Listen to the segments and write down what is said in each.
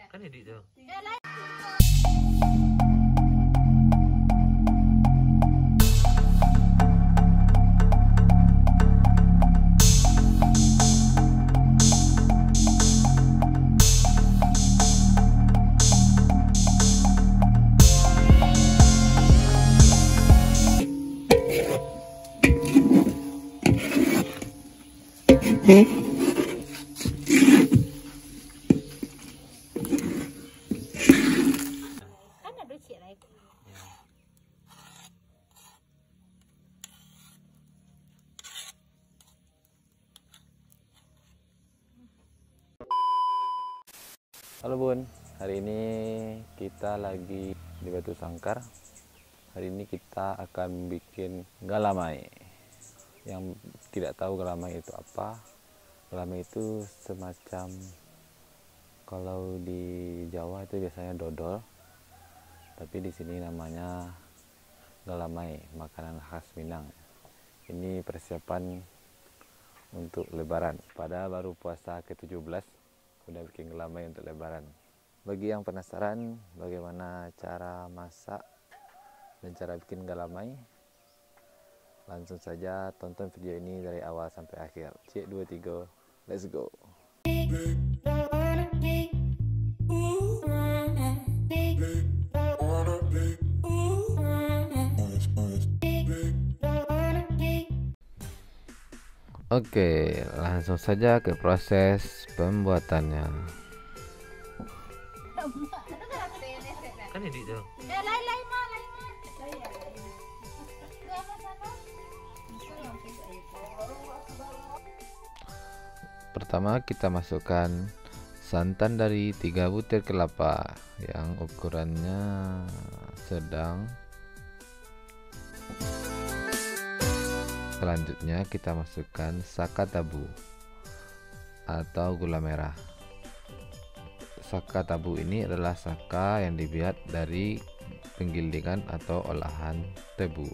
Kan edit tuh. Kan ada cik lagi. Halo Bun, hari ini kita lagi di Batu Sangkar. Hari ini kita akan bikin galamai. Yang tidak tahu galamai itu apa, galamai itu semacam, kalau di Jawa itu biasanya dodol, tapi di sini namanya galamai, makanan khas Minang. Ini persiapan untuk Lebaran. Pada baru puasa ke-17 udah bikin galamai untuk Lebaran. Bagi yang penasaran bagaimana cara masak dan cara bikin galamai, langsung saja tonton video ini dari awal sampai akhir. Cek 2 3, let's go. Oke, langsung saja ke proses pembuatannya. Kan edit tuh. Lain mah. Pertama kita masukkan santan dari 3 butir kelapa yang ukurannya sedang. Selanjutnya kita masukkan saka tabu atau gula merah. Saka tabu ini adalah saka yang dibuat dari penggilingan atau olahan tebu.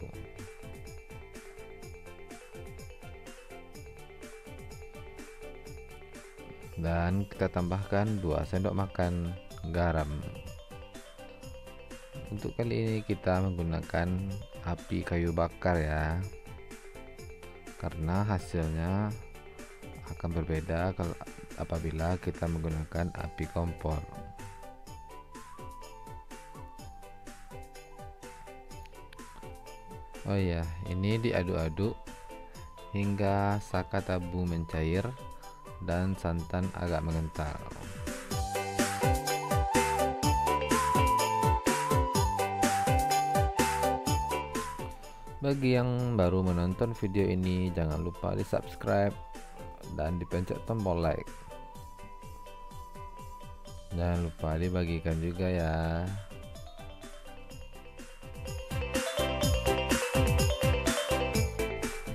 Dan kita tambahkan 2 sendok makan garam. Untuk kali ini kita menggunakan api kayu bakar ya, karena hasilnya akan berbeda kalau apabila kita menggunakan api kompor. Oh ya, ini diaduk-aduk hingga saka tabu mencair dan santan agak mengental. Bagi yang baru menonton video ini, jangan lupa di subscribe dan dipencet tombol like. Jangan lupa dibagikan juga ya.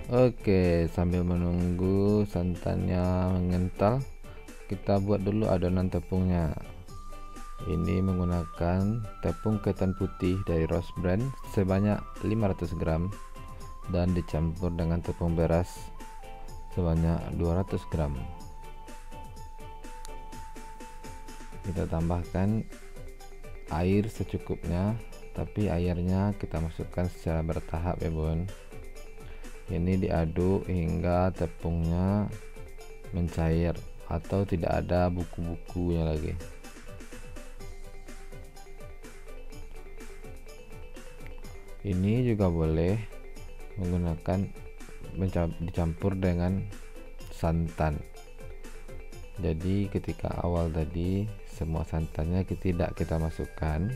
Oke, sambil menunggu santannya mengental, kita buat dulu adonan tepungnya. Ini menggunakan tepung ketan putih dari Rose Brand sebanyak 500 gram dan dicampur dengan tepung beras sebanyak 200 gram. Kita tambahkan air secukupnya, tapi airnya kita masukkan secara bertahap ya Bun. Ini diaduk hingga tepungnya mencair atau tidak ada buku-bukunya lagi. Ini juga boleh menggunakan dicampur dengan santan. Jadi ketika awal tadi semua santannya tidak kita masukkan,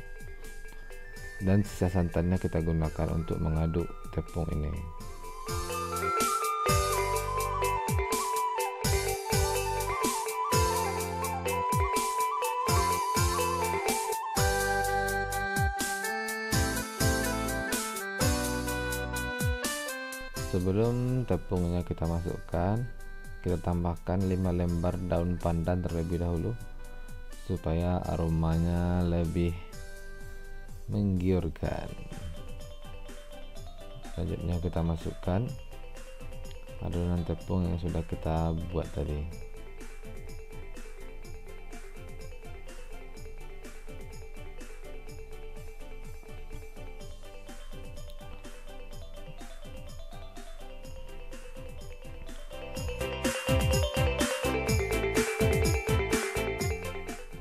dan sisa santannya kita gunakan untuk mengaduk tepung ini. Sebelum tepungnya kita masukkan, kita tambahkan 5 lembar daun pandan terlebih dahulu supaya aromanya lebih menggiurkan. Selanjutnya kita masukkan adonan tepung yang sudah kita buat tadi.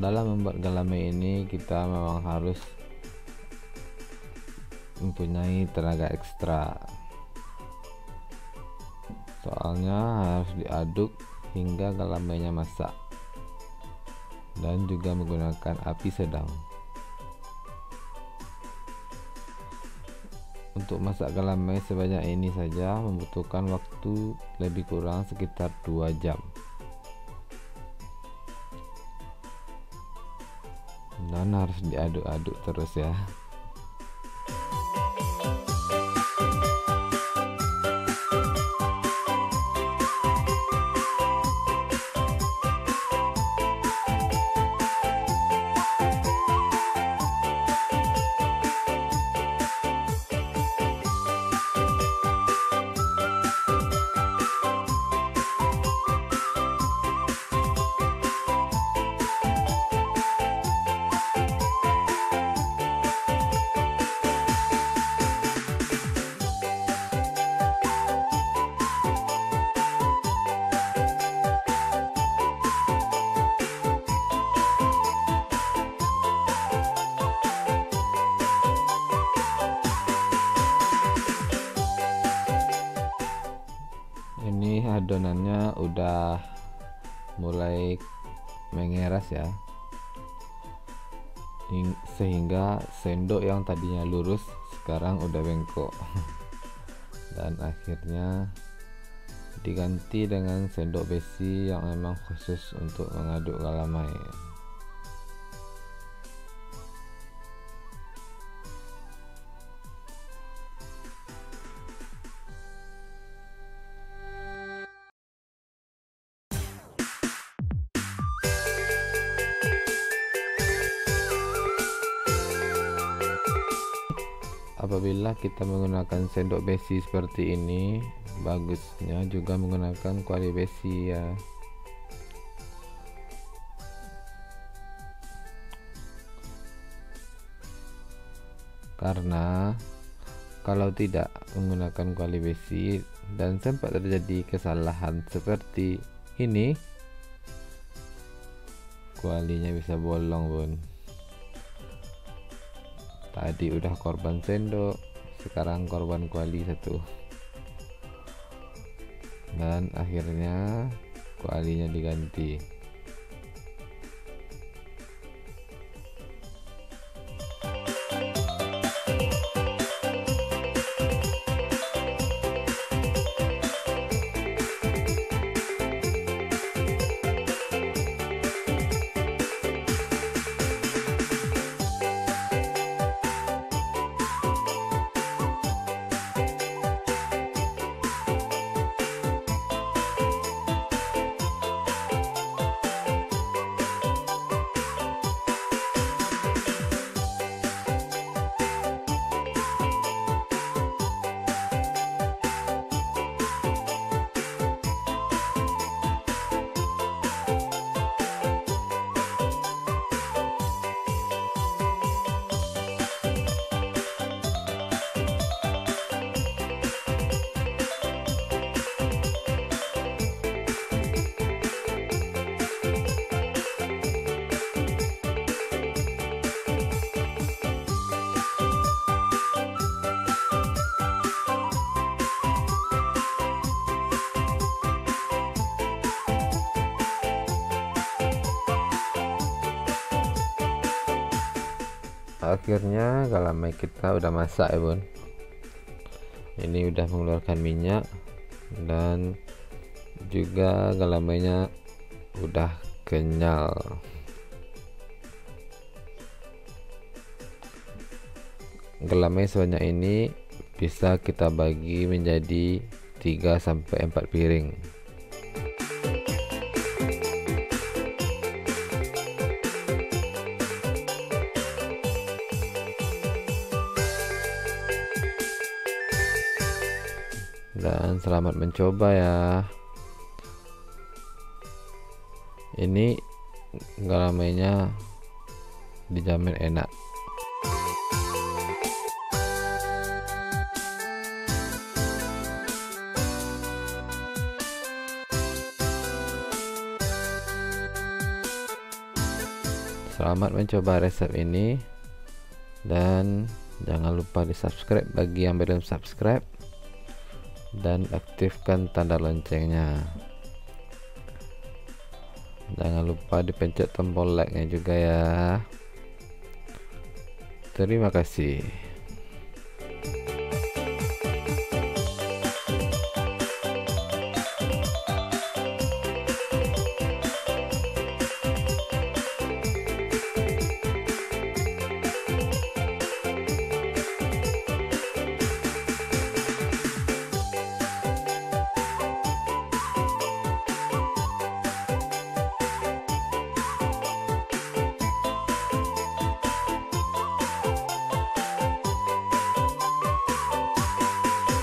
Dalam membuat galamai ini kita memang harus mempunyai tenaga ekstra, soalnya harus diaduk hingga galamainya masak dan juga menggunakan api sedang. Untuk masak galamai sebanyak ini saja membutuhkan waktu lebih kurang sekitar 2 jam. Dan harus diaduk-aduk terus ya. Ini adonannya udah mulai mengeras ya, sehingga sendok yang tadinya lurus sekarang udah bengkok dan akhirnya diganti dengan sendok besi yang memang khusus untuk mengaduk galamai. Apabila kita menggunakan sendok besi seperti ini, bagusnya juga menggunakan kuali besi ya. Karena kalau tidak menggunakan kuali besi dan sempat terjadi kesalahan seperti ini, kualinya bisa bolong bun. Tadi udah korban sendok, sekarang korban kuali satu, dan akhirnya kualinya diganti. Akhirnya galamai kita udah masak ya bun. Ini udah mengeluarkan minyak dan juga galamainya udah kenyal. Galamai sebanyak ini bisa kita bagi menjadi 3-4 piring. Dan selamat mencoba ya. Ini galamainya dijamin enak. Selamat mencoba resep ini, dan jangan lupa di subscribe bagi yang belum subscribe, dan aktifkan tanda loncengnya. Jangan lupa dipencet tombol like nya juga ya. Terima kasih.